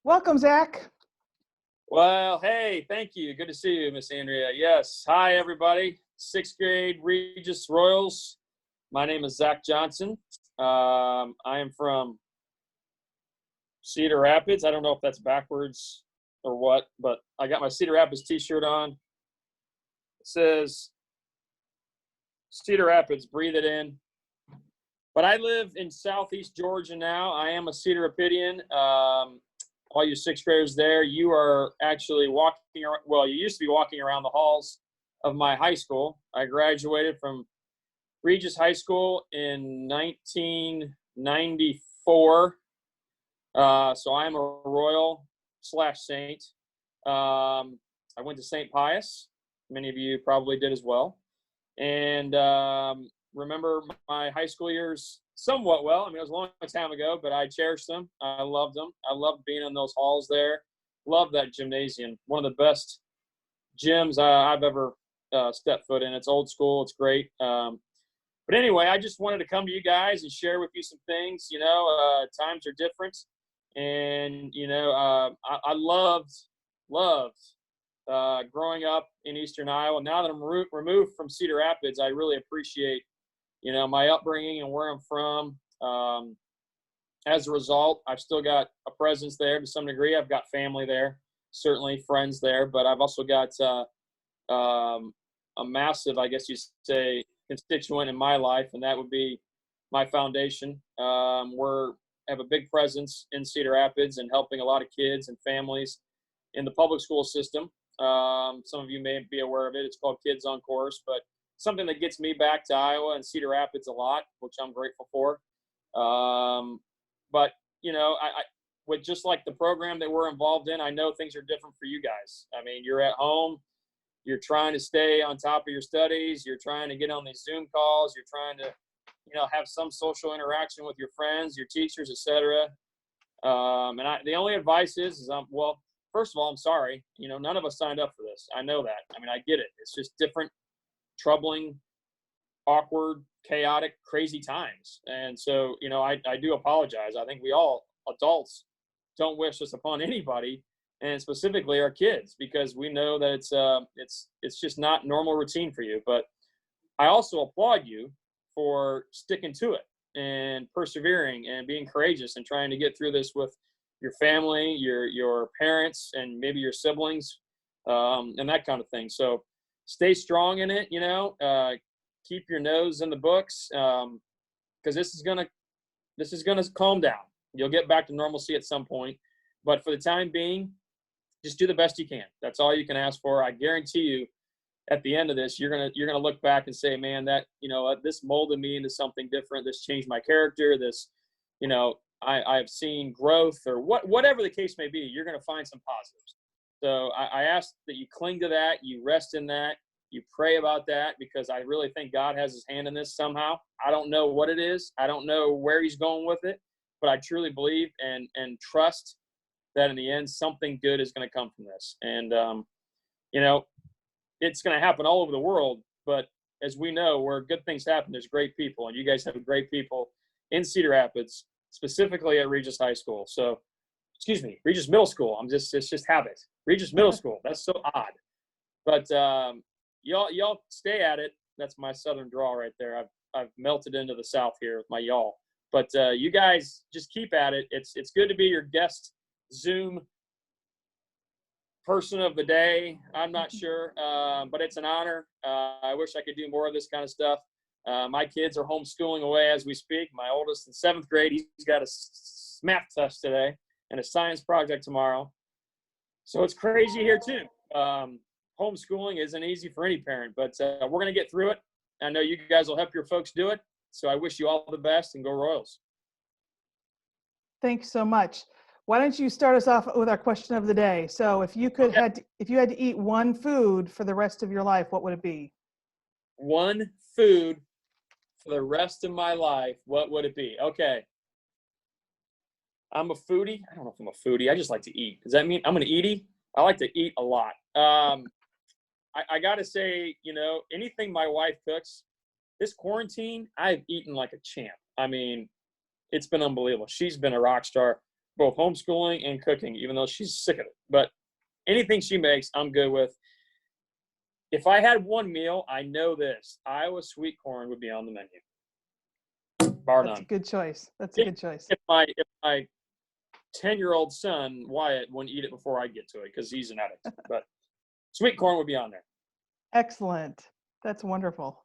Welcome, Zach. Well, hey, thank you. Good to see you, Miss Andrea. Yes. Hi, everybody. Sixth grade Regis Royals. My name is Zach Johnson. I am from Cedar Rapids. I don't know if that's backwards or what, but I got my Cedar Rapids t-shirt on. It says Cedar Rapids, breathe it in. But I live in Southeast Georgia now. I am a Cedar Rapidian. All you sixth graders there, you are actually walking around, well, you used to be walking around the halls of my high school. I graduated from Regis High School in 1994. So I'm a Royal / Saint. I went to St. Pius. Many of you probably did as well. And remember my high school years somewhat well. I mean, it was a long time ago, but I cherished them. I loved them. I loved being in those halls there. Loved that gymnasium. One of the best gyms I've ever stepped foot in. It's old school. It's great. But anyway, I just wanted to come to you guys and share with you some things. Times are different. And, I loved growing up in Eastern Iowa. Now that I'm removed from Cedar Rapids, I really appreciate my upbringing and where I'm from. As a result, I've still got a presence there to some degree. I've got family there, certainly friends there, but I've also got a massive, I guess you say, constituent in my life, and that would be my foundation. We have a big presence in Cedar Rapids and helping a lot of kids and families in the public school system. Some of you may be aware of it. It's called Kids on Course, but something that gets me back to Iowa and Cedar Rapids a lot, which I'm grateful for. But I with just like the program that we're involved in, I know things are different for you guys. I mean, you're at home, you're trying to stay on top of your studies, you're trying to get on these Zoom calls, you're trying to, have some social interaction with your friends, your teachers, etc. The only advice is well, first of all, I'm sorry. None of us signed up for this. I know that. I mean, I get it. It's just different, troubling, awkward, chaotic, crazy times. And so, I do apologize. I think we all, adults, don't wish this upon anybody, and specifically our kids, because we know that it's just not normal routine for you. But I also applaud you for sticking to it and persevering and being courageous and trying to get through this with your family, your parents, and maybe your siblings, and that kind of thing. So stay strong in it, keep your nose in the books, because this is gonna calm down. You'll get back to normalcy at some point, but for the time being, just do the best you can. That's all you can ask for. I guarantee you, at the end of this, you're gonna look back and say, man, that this molded me into something different. This changed my character. This, I've seen growth, or whatever the case may be. You're gonna find some positives. So I ask that you cling to that, you rest in that, you pray about that, because I really think God has his hand in this somehow. I don't know what it is. I don't know where he's going with it, but I truly believe and trust that in the end, something good is going to come from this. And, it's going to happen all over the world, but as we know, where good things happen, there's great people, and you guys have great people in Cedar Rapids, specifically at Regis High School. So, Regis Middle School. It's just habit. Regis Middle School. That's so odd. But y'all stay at it. That's my southern drawl right there. I've melted into the South here with my y'all. But you guys just keep at it. It's good to be your guest Zoom person of the day. I'm not sure, but it's an honor. I wish I could do more of this kind of stuff. My kids are homeschooling away as we speak. My oldest in 7th grade, he's got a math test today and a science project tomorrow. So it's crazy here too. Homeschooling isn't easy for any parent, but we're going to get through it. I know you guys will help your folks do it. So I wish you all the best, and go Royals. Thanks so much. Why don't you start us off with our question of the day? So if you had to eat one food for the rest of your life, what would it be? One food for the rest of my life, what would it be? Okay. I'm a foodie. I don't know if I'm a foodie. I just like to eat. Does that mean I'm an eatie? I like to eat a lot. I got to say, anything my wife cooks, this quarantine, I've eaten like a champ. I mean, it's been unbelievable. She's been a rock star. both homeschooling and cooking, even though she's sick of it. But anything she makes, I'm good with. If I had one meal, I know this: Iowa sweet corn would be on the menu, bar That's a none. good choice. That's a good choice. If my 10-year-old son Wyatt wouldn't eat it before I get to it because he's an addict, but sweet corn would be on there. Excellent. That's wonderful.